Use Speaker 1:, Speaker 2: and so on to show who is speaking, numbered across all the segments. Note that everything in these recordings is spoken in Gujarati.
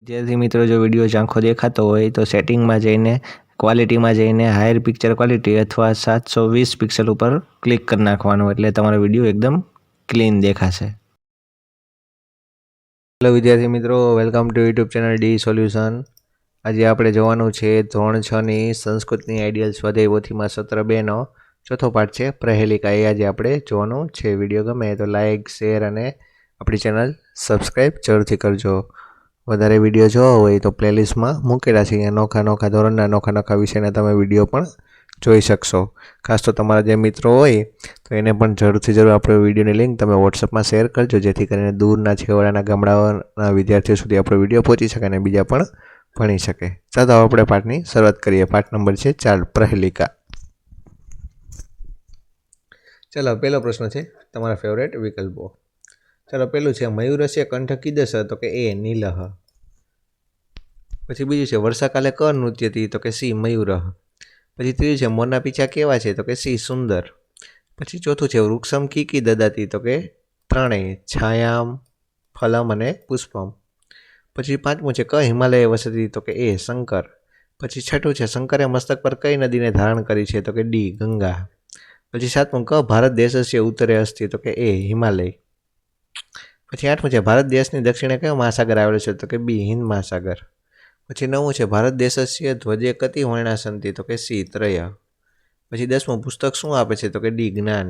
Speaker 1: विद्यार्थी मित्रों जो विडियो झांखो देखातो होय तो सेटिंग में जईने क्वॉलिटी में जईने हायर पिक्चर क्वॉलिटी अथवा 720 पिक्सल पर क्लिक कर नाखवानुं एटले तमारो विडियो एकदम क्लीन देखाशे। हेलो विद्यार्थी मित्रों, welcome to YouTube channel D solution. आज आपणे जोवानुं छे धोरण 6 नी संस्कृतनी आइडियल स्वाध्याय पोथीमां सत्र 2 नो चौथो पाठ छे प्रहेलिका। ए आज आपणे जोवानुं छे। विडियो गमे तो लाइक शेर अने आपणी चेनल सब्सक्राइब जरूरथी करजो। વધારે વિડીયો જોવા હોય તો પ્લેલિસ્ટમાં મૂકેલા છે, અહીંયા નોખા નોખા ધોરણના નોખા નોખા વિષયના તમે વિડીયો પણ જોઈ શકશો। ખાસ તો તમારા જે મિત્રો હોય તો એને પણ જરૂરથી જરૂર આપણો વિડીયોની લિંક તમે વોટ્સઅપમાં શેર કરજો, જેથી કરીને દૂરના છેવાડાના ગામડાઓના વિદ્યાર્થીઓ સુધી આપણો વિડીયો પહોંચી શકે અને બીજા પણ ભણી શકે। ચાલો આપણે પાઠની શરૂઆત કરીએ। પાઠ નંબર છે 4 પ્રહેલિકા। ચાલો પહેલો પ્રશ્ન છે તમારા ફેવરેટ વિકલ્પો। ચાલો પહેલું છે મયુરસ્ય કંઠ कीदृश तो कि ए नीलः। પછી બીજું છે વર્ષાકાલે ક નૃત્યતી તો કે સી મયુરः। પછી ત્રીજું છે મોરના પીછા કેવા છે તો કે સી સુંદર। પછી ચોથું છે વૃક્ષમ કી દદાતી તો કે ત્રણેય છાયામ ફલમ અને પુષ્પમ। પછી પાંચમું છે ક હિમાલય વસતી તો કે એ શંકર। પછી છઠ્ઠું છે શંકરે મસ્તક પર કઈ નદીને ધારણ કરી છે તો કે ડી ગંગા। પછી સાતમું ક ભારત દેશસ્ય ઉત્તરે અસ્તિ તો કે એ હિમાલય। પછી આઠમું છે ભારત દેશની દક્ષિણે કયો મહાસાગર આવેલો છે તો કે બી હિન્દ મહાસાગર। પછી નવમું છે ભારત દેશસ્ય ધ્વજે કતિ વર્ણા સંતિ તો કે સી ત્રય। પછી દસમું પુસ્તક શું આપે છે તો કે ડી જ્ઞાન।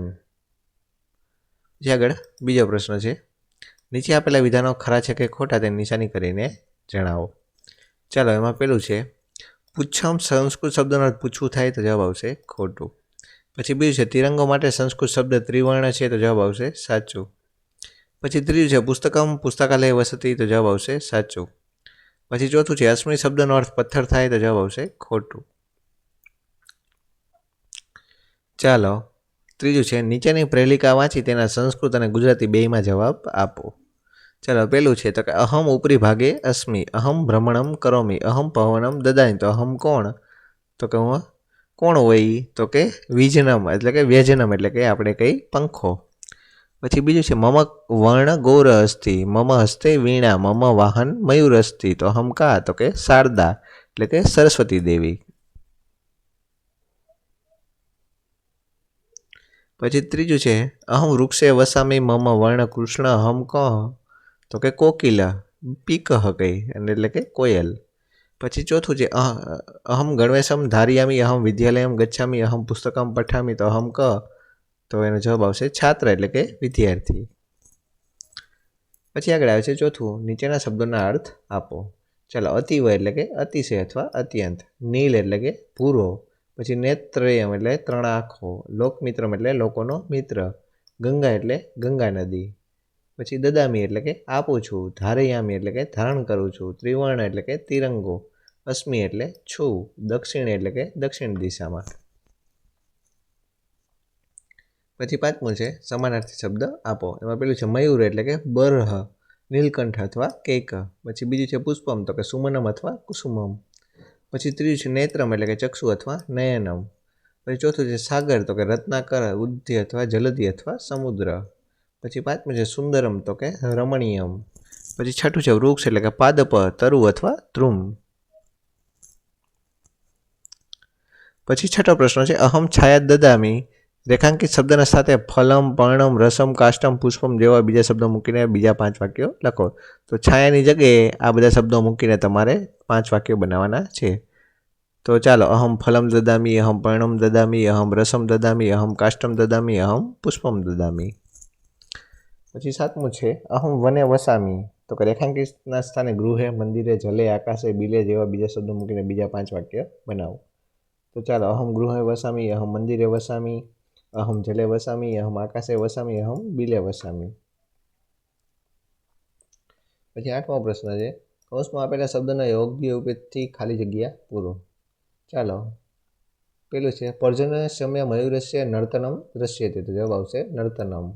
Speaker 1: પછી આગળ બીજો પ્રશ્ન છે નીચે આપેલા વિધાનો ખરા છે કે ખોટા તેની નિશાની કરીને જણાવો। ચાલો એમાં પેલું છે પૂછમ સંસ્કૃત શબ્દનો અર્થ પૂછવું થાય તો જવાબ આવશે ખોટું। પછી બીજું છે તિરંગો માટે સંસ્કૃત શબ્દ ત્રિવર્ણ છે તો જવાબ આવશે સાચું। પછી ત્રીજું છે પુસ્તકમ પુસ્તકાલય વસતી તો જવાબ આવશે સાચું। પછી ચોથું છે અશ્મિ શબ્દનો અર્થ પથ્થર થાય તો જવાબ આવશે ખોટું। ચાલો ત્રીજું છે નીચેની પ્રેલિકા વાંચી તેના સંસ્કૃત અને ગુજરાતી બેયમાં જવાબ આપો। ચાલો પહેલું છે તો કે અહમ ઉપરી ભાગે અસ્મિ અહમ ભ્રમણમ કરોમિ અહમ પવનમ દદામી તો અહમ કોણ તો કે હું કોણ હોય તો કે વિજનમ એટલે કે વ્યજનમ એટલે કે આપણે કઈ પંખો। પછી બીજું છે મમ વર્ણ ગૌર અસ્તિ મમ હસ્તે વીણા મમ વાહન મયુર અસ્તિ તો અહમ કા તો કે શારદા એટલે કે સરસ્વતી દેવી। પછી ત્રીજું છે અહમ વૃક્ષે વસામી મમ વર્ણ કૃષ્ણ અહમ ક તો કે કોકિલ પીક કઈ એટલે કે કોયલ। પછી ચોથું છે અહમ ગણવેશમ ધારિયામી અહમ વિદ્યાલયમ ગચ્છામી અહમ પુસ્તકમ પઠામી તો અહમ ક તો એનો જવાબ આવશે છાત્ર એટલે કે વિદ્યાર્થી। પછી આગળ આવે છે ચોથું નીચેના શબ્દોના અર્થ આપો। ચાલો અતિવ એટલે કે અતિશય અથવા અત્યંત, નીલ એટલે કે ભૂરો, પછી નેત્રયમ એટલે ત્રણ આંખો, લોકમિત્રમ એટલે લોકોનો મિત્ર, ગંગા એટલે ગંગા નદી, પછી દદામી એટલે કે આપું છું, ધારયામી એટલે કે ધારણ કરું છું, ત્રિવર્ણ એટલે કે તિરંગો, અસ્મિ એટલે છું, દક્ષિણ એટલે કે દક્ષિણ દિશામાં। પછી પાંચમું છે સમાનાર્થી શબ્દ આપો। એમાં પેલું છે મયુર એટલે કે બરહ, નીલકંઠ અથવા કેક, પછી બીજું છે પુષ્પમ તો કે સુમનમ અથવા કુસુમમ, પછી ત્રીજું છે નેત્રમ એટલે કે ચક્ષુ અથવા નયનમ, પછી ચોથું છે સાગર તો કે રત્નાકર, ઉદ્ધિ અથવા જલધિ અથવા સમુદ્ર, પછી પાંચમું છે સુંદરમ તો કે રમણીયમ, પછી છઠ્ઠું છે વૃક્ષ એટલે કે પાદપ, તરુ અથવા ધ્રુમ। પછી છઠ્ઠો પ્રશ્ન છે અહમ છાયા દદામી, રેખાંકિત શબ્દના સાથે ફલમ, પર્ણમ, રસમ, કાષ્ટમ, પુષ્પમ જેવા બીજા શબ્દો મૂકીને બીજા 5 વાક્યો લખો। તો છાયાની જગ્યાએ આ બધા શબ્દો મૂકીને તમારે 5 વાક્યો બનાવવાના છે। તો ચાલો અહમ ફલમ દદામી, અહમ પર્ણમ દદામી, અહમ રસમ દદામી, અહમ કાષ્ટમ દદામી, અહમ પુષ્પમ દદામી। પછી સાતમું છે અહમ વને વસામી, તો કે રેખાંકિતના સ્થાને ગૃહે, મંદિરે, જલે, આકાશે, બિલે જેવા બીજા શબ્દો મૂકીને બીજા 5 વાક્ય બનાવો। તો ચાલો અહમ ગૃહે વસામી, અહમ મંદિરે વસામી, અહમ જલે વસામી, અહમ આકાશે વસામી, અહમ બિલે વસામી। પછી આઠમો પ્રશ્ન છે કૌંસમાં આપેલા શબ્દના યોગ્ય ઉપયોગથી ખાલી જગ્યા પૂરો। ચાલો પેલું છે પર્જન્ય સમય મયુરસ્ય નર્તનમ દ્રશ્યતે તો જવાબ આવશે નર્તનમ।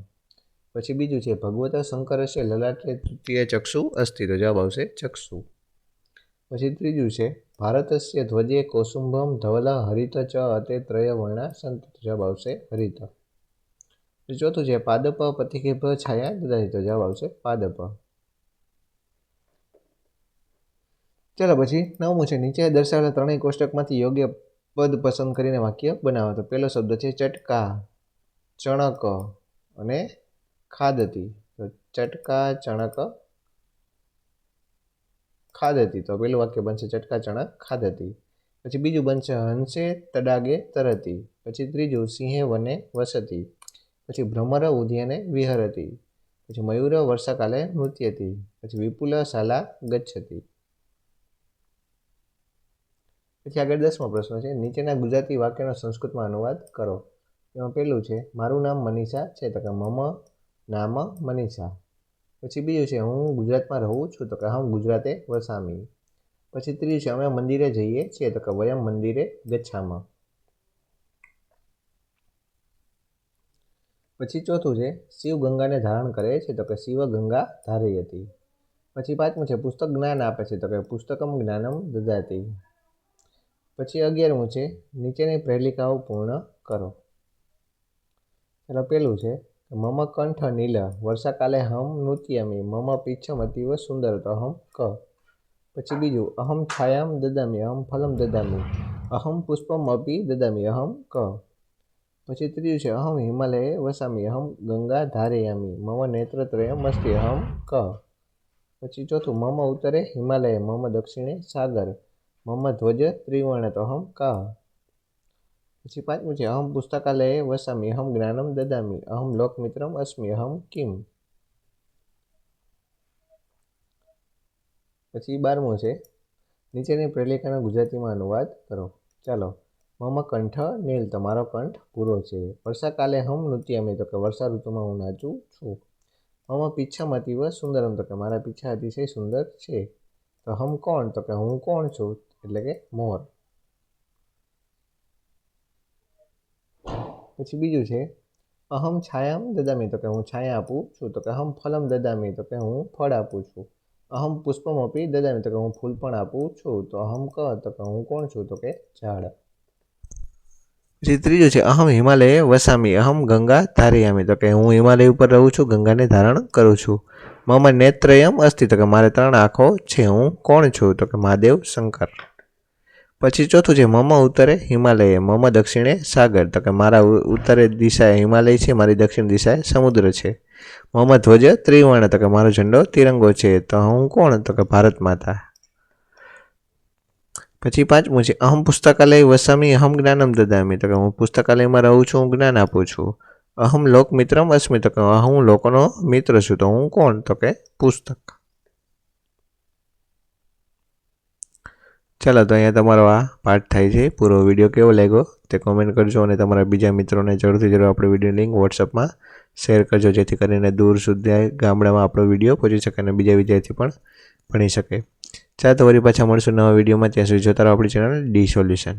Speaker 1: પછી બીજું છે ભગવત શંકરસ્ય લલાટે તૃતીય ચક્ષુ અસ્તિ તો જવાબ આવશે ચક્ષુ। પછી ત્રીજું છે ભારતસ્ય ધ્વજે કૌસુંભમ ધવલ હરિત ચ અતે ત્રય વર્ણા સંતિ તો જવાબ આવશે હરિત। ચોથું છે પાદપ પતિકેભ છાયા દદાતી તો જવાબ આવશે પાદપ। ચાલો પછી 9મું છે, નીચે દર્શાવેલા ત્રણેય કોષ્ટકમાંથી યોગ્ય પદ પસંદ કરીને વાક્ય બનાવો. તો પહેલો શબ્દ છે ચટકા, ચણક અને ખાધતી. તો ચટકા, ચણક, ખાધતી. તો પેલું વાક્ય બનશે ચટકા, ચણક, ખાધતી. પછી બીજું બનશે હંસે તડાગે તરતી. પછી ત્રીજું સિંહે વને વસતી. પછી ભ્રમર ઉદ્યાને વિહરતી. પછી મયુર વર્ષાકાલે નૃત્યતી. પછી વિપુલ શાલા ગચ્છતી. પછી આગળ 10મો પ્રશ્ન છે, નીચેના ગુજરાતી વાક્યનો સંસ્કૃતમાં અનુવાદ કરો. એમાં પહેલું છે મારું નામ મનીષા છે. તો કે મમ નામ મનીષા. પછી બીજું છે હું ગુજરાતમાં રહું છું. તો કે હમ ગુજરાતે વસામી. પછી ત્રીજું છે અમે મંદિરે જઈએ છીએ. તો કે વયમ મંદિરે ગચ્છામः. પછી ચોથું છે શિવ ગંગાને ધારણ કરે છે. તો કે શિવ ગંગા ધારયતી. પછી પાંચમું છે પુસ્તક જ્ઞાન આપે છે. તો કે પુસ્તકમ જ્ઞાનમ દદાતી. પછી 11મું છે નીચેની પ્રેલિકાઓ પૂર્ણ કરો. ચાલો પેલું છે મમ કંઠ નીલ વર્ષાકાલે હમ નૃત્યામી મમ પીચ્છમ અતીવ સુંદર. તો અહમ ક. પછી બીજું અહમ છાયામ દદામી અહમ ફલમ દદામી અહમ પુષ્પમ અપી દદામી અહમ ક. પછી ત્રીજું છે અહમ હિમાલયે વસામી અહમ ગંગા ધારયામી મમ નેત્રત્રયમ અસ્તિ અહમ ક. પછી ચોથું મમ ઉત્તરે હિમાલય મમ દક્ષિણે સાગર મમ ધ્વજ ત્રિવર્ણ. તો અહમ કા. પછી પાંચમું છે અહમ પુસ્તકાલયે વસામી અહમ જ્ઞાનમ દદામી અહમ લોકમિત્રમ અસ્મિ અહમ કિમ. પછી 12મું છે નીચેની પ્રેલિકાનો ગુજરાતીમાં અનુવાદ કરો. ચાલો મમ કંઠ નીલ. તો મારો કંઠ ભૂરો છે. વર્ષાકાલે હમ નૃત્યામી. તો કે વર્ષા ઋતુમાં હું નાચું છું. મમ પીચ્છમ અતીવ સુંદરમ. તો કે મારા પીછા અતિશય સુંદર છે. તો હમ કોણ. તો કે હું કોણ છું, એટલે કે મોર. પછી બીજું છે અહમ છાયામ દદામી. તો કે હું છાયા આપું છું. તો કે અહમ ફલમ દદામી. તો કે હું ફળ આપું છું. અહમ પુષ્પમ અપી દદામી. તો કે હું ફૂલ પણ આપું છું. તો અહમ ક. તો કે હું કોણ છું, તો કે ઝાડ. પછી ત્રીજું છે અહમ હિમાલયે વસામી અહમ ગંગા ધારયામી. તો કે હું હિમાલય ઉપર રહું છું, ગંગાને ધારણ કરું છું. મમ નેત્રયમ અસ્તિ. તો કે મારે 3 આંખો છે. હું કોણ છું, તો કે મહાદેવ શંકર. પછી ચોથું છે મમ ઉત્તરે હિમાલયે મમ દક્ષિણે સાગર. તો કે મારા ઉત્તરે દિશાએ હિમાલય છે, મારી દક્ષિણ દિશાએ સમુદ્ર છે. મમ ધ્વજ ત્રિવર્ણ. તો કે મારો ઝંડો તિરંગો છે. તો હું કોણ, તો કે ભારત માતા. પછી પાંચમું છે અહમ પુસ્તકાલય વસામી અહમ જ્ઞાનમ દદામી. તો કે હું પુસ્તકાલયમાં રહું છું, હું જ્ઞાન આપું છું. અહમ લોકમિત્રમ અસ્મિ. તો કે હું લોકોનો મિત્ર છું. તો હું કોણ, તો કે પુસ્તક. ચાલો તો અહીંયા તમારો આ પાઠ થાય છે. પૂરો વિડીયો કેવો લાગ્યો તે કોમેન્ટ કરજો અને તમારા બીજા મિત્રોને જરૂરથી આપણો વિડીયો લિંક વોટ્સઅપમાં શેર કરજો, જેથી કરીને દૂર સુધી ગામડામાં આપણો વિડીયો પહોંચી શકે અને બીજા વિદ્યાર્થી પણ ભણી શકે. ચાલો તો વળી પાછા મળશું નવા વિડીયોમાં. ત્યાં સુધી જોતા રહો આપણી ચેનલ ડી સોલ્યુશન.